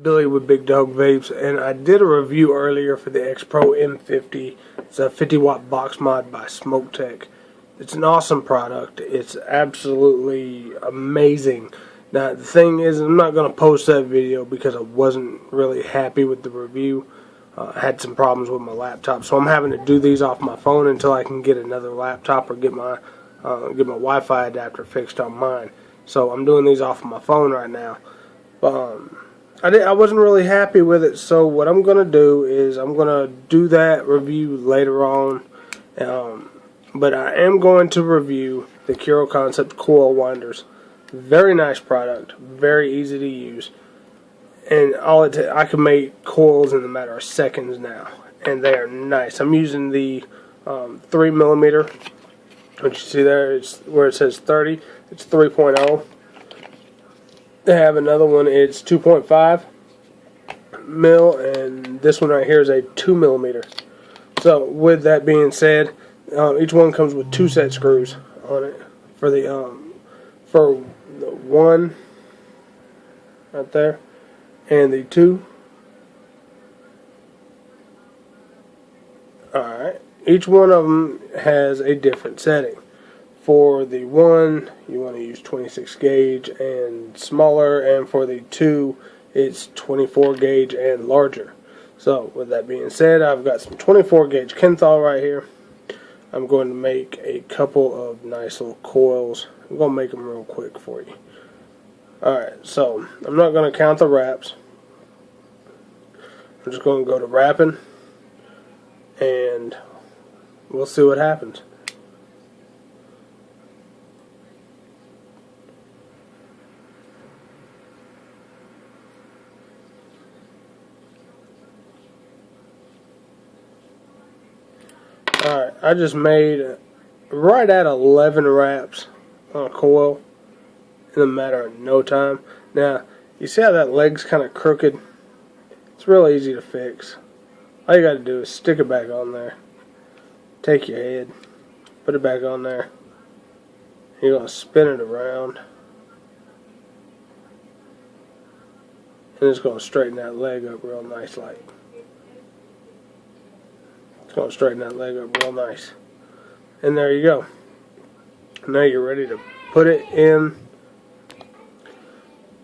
Billy with Big Dog Vapes, and I did a review earlier for the X Pro M50. It's a 50-watt box mod by Smoke Tech. It's an awesome product. It's absolutely amazing. Now the thing is, I'm not going to post that video because I wasn't really happy with the review. I had some problems with my laptop, so I'm having to do these off my phone until I can get another laptop or get my Wi-Fi adapter fixed on mine. So I'm doing these off of my phone right now. I wasn't really happy with it, so what I'm going to do is I'm going to do that review later on. But I am going to review the Kuro Concept coil winders. Very nice product, very easy to use. And I can make coils in a matter of seconds now, and they are nice. I'm using the 3mm. What you see there, it's where it says 30. It's 3.0. They have another one. It's 2.5 mil, and this one right here is a 2mm. So with that being said, each one comes with 2 set screws on it for the one right there. And the 2. Alright. Each one of them has a different setting. For the 1, you want to use 26 gauge and smaller, and for the 2, it's 24 gauge and larger. So, with that being said, I've got some 24 gauge Kenthal right here. I'm going to make a couple of nice little coils. I'm going to make them real quick for you. Alright, so I'm not going to count the wraps. I'm just going to go to wrapping, and we'll see what happens. Alright, I just made right at 11 wraps on a coil in a matter of no time. Now, you see how that leg's kind of crooked? It's real easy to fix. All you got to do is stick it back on there. Take your head, put it back on there. You're going to spin it around, and it's going to straighten that leg up real nice like. It's going to straighten that leg up real nice. And there you go. Now you're ready to put it in.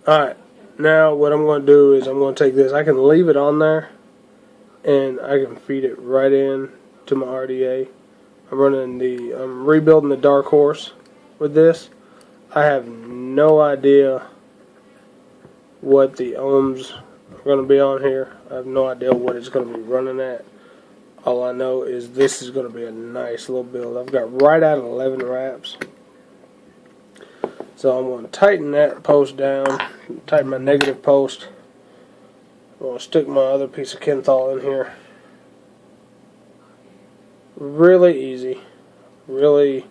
Alright, now what I'm going to do is I'm going to take this. I can leave it on there, and I can feed it right in to my RDA. I'm rebuilding the Dark Horse with this. I have no idea what the ohms are going to be on here. I have no idea what it's going to be running at. All I know is this is going to be a nice little build. I've got right at 11 wraps. So I'm going to tighten that post down, tighten my negative post. I'm going to stick my other piece of Kenthal in here. Really easy. Really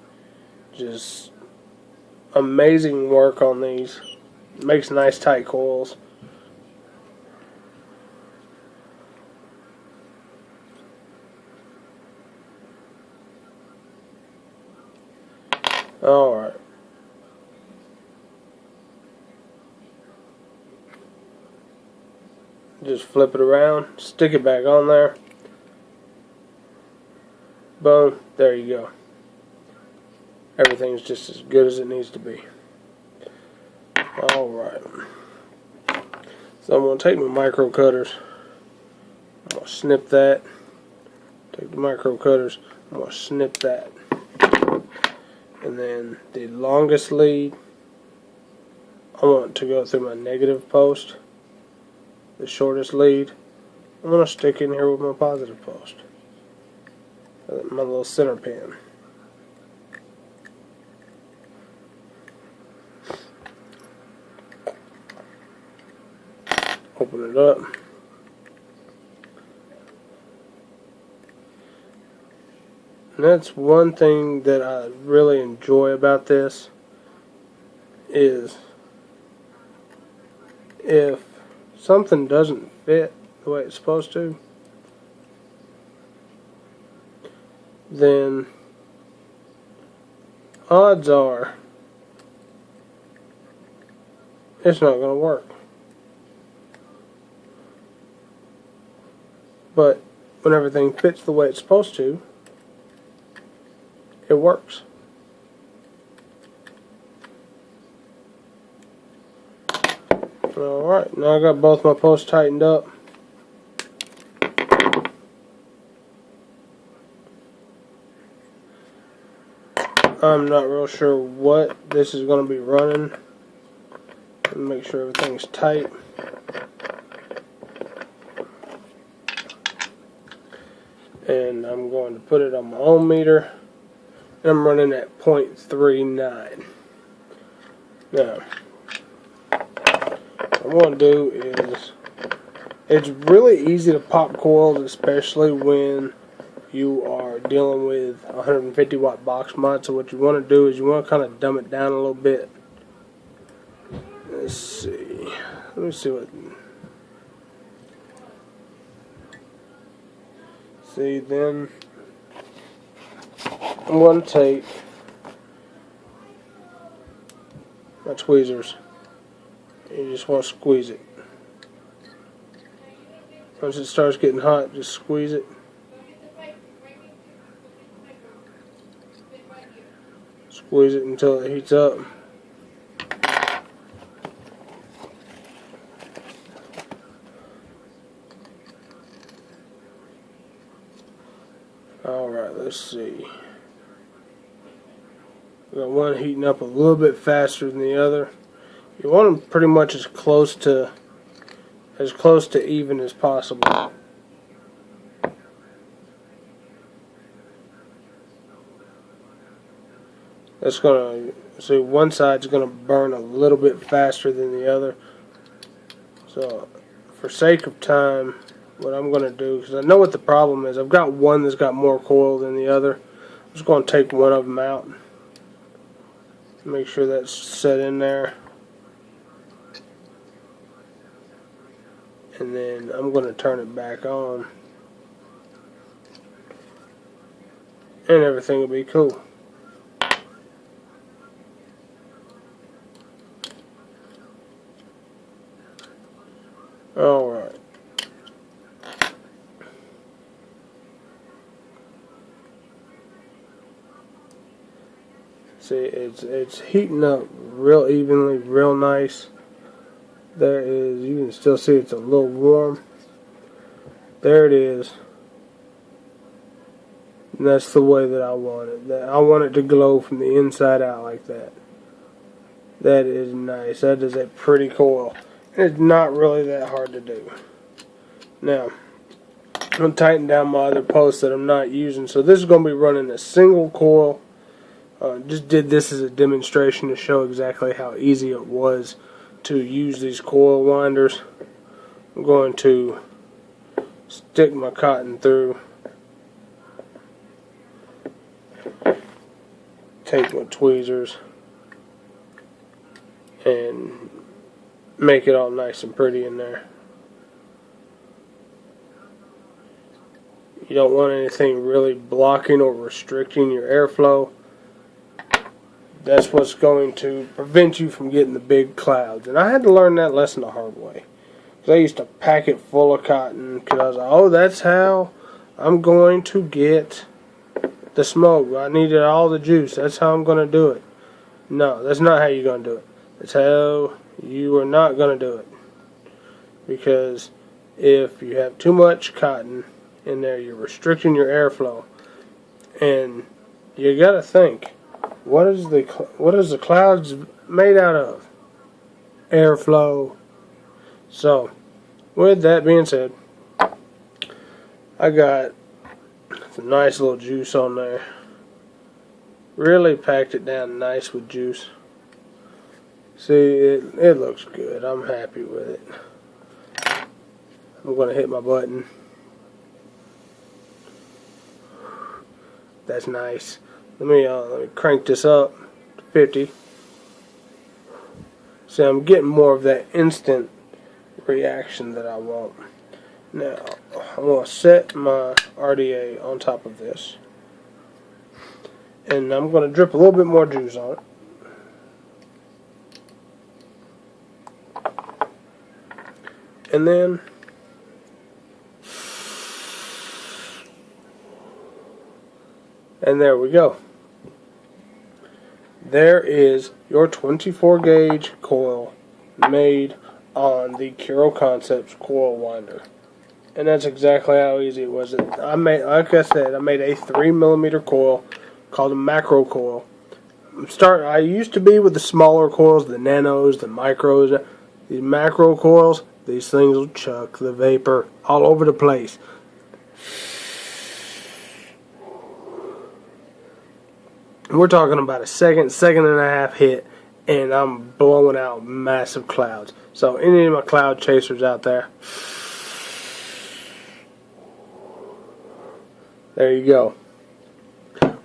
just amazing work on these. Makes nice tight coils. Alright. Just flip it around, stick it back on there. Boom, there you go. Everything's just as good as it needs to be. Alright. So I'm going to take my micro cutters. I'm going to snip that. Take the micro cutters. I'm going to snip that. And then the longest lead, I want to go through my negative post. The shortest lead, I'm going to stick in here with my positive post. My little center pin. Open it up. And that's one thing that I really enjoy about this is if something doesn't fit the way it's supposed to, then odds are it's not going to work. but when everything fits the way it's supposed to, it works. Alright, now I got both my posts tightened up. I'm not real sure what this is going to be running. Make sure everything's tight. And I'm going to put it on my ohm meter. And I'm running at 0.39. Now, what I'm going to do is, it's really easy to pop coils, especially when you are dealing with 150 watt box mod. So what you want to do is you want to kind of dumb it down a little bit. Let's see. Let me see what. See, then I'm going to take my tweezers. You just want to squeeze it. Once it starts getting hot, just squeeze it. Squeeze it until it heats up. Alright, let's see. We got one heating up a little bit faster than the other. You want them pretty much as close to even as possible. That's gonna see, one side's gonna burn a little bit faster than the other. So, for sake of time, what I'm gonna do, because I know what the problem is, I've got one that's got more coil than the other. I'm just gonna take one of them out. Make sure that's set in there. And then I'm going to turn it back on. And everything will be cool. Alright. See, it's heating up real evenly, real nice. There is, you can still see it's a little warm. There it is. And that's the way that I want it. I want it to glow from the inside out like that. That is nice. That is a pretty coil. It's not really that hard to do. Now, I'm going to tighten down my other post that I'm not using. So this is going to be running a single coil. Just did this as a demonstration to show exactly how easy it was to use these coil winders. I'm going to stick my cotton through, take my tweezers, and make it all nice and pretty in there. You don't want anything really blocking or restricting your airflow. That's what's going to prevent you from getting the big clouds. And I had to learn that lesson the hard way. Because I used to pack it full of cotton. Because I was like, oh, that's how I'm going to get the smoke. I needed all the juice. That's how I'm going to do it. No, that's not how you're going to do it. That's how you are not going to do it. Because if you have too much cotton in there, you're restricting your airflow. And you got to think. What is the clouds made out of? Airflow. So, with that being said, I got some nice little juice on there. Really packed it down nice with juice. See, it looks good. I'm happy with it. I'm going to hit my button. That's nice. Let me crank this up to 50. See, I'm getting more of that instant reaction that I want. Now, I'm going to set my RDA on top of this. And I'm going to drip a little bit more juice on it. And then And there we go. There is your 24 gauge coil made on the Kuro Concepts coil winder. And that's exactly how easy it was. Like I said, I made a 3mm coil called a macro coil. I used to be with the smaller coils, the nanos, the micros. These macro coils, these things will chuck the vapor all over the place. We're talking about a second and a half hit, and I'm blowing out massive clouds. So any of my cloud chasers out there, there you go.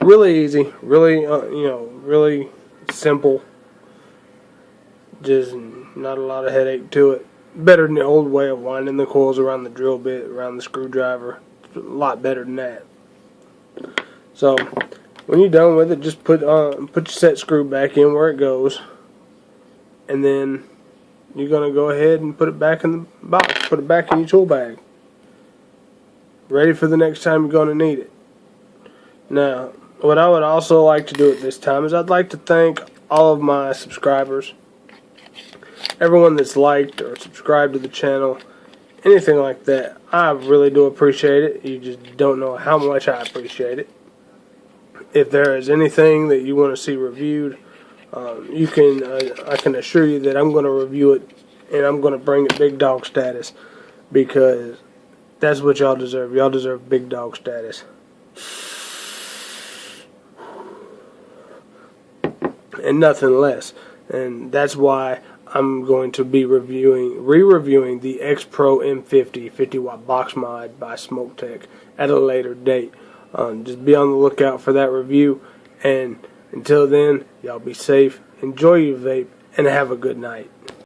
Really easy, really really simple. Just not a lot of headache to it. Better than the old way of winding the coils around the drill bit, around the screwdriver. A lot better than that. So when you're done with it, just put your set screw back in where it goes, and then you're gonna go ahead and put it back in the box. Put it back in your tool bag, ready for the next time you're gonna need it. Now, what I would also like to do at this time is I'd like to thank all of my subscribers, everyone that's liked or subscribed to the channel, anything like that. I really do appreciate it. You just don't know how much I appreciate it. If there is anything that you want to see reviewed, I can assure you that I'm going to review it, and I'm going to bring it big dog status, because that's what y'all deserve. Y'all deserve big dog status. And nothing less. And that's why I'm going to be re-reviewing the X-Pro M50 50-watt box mod by Smoke-Tech at a later date. Just be on the lookout for that review, and until then, y'all be safe, enjoy your vape, and have a good night.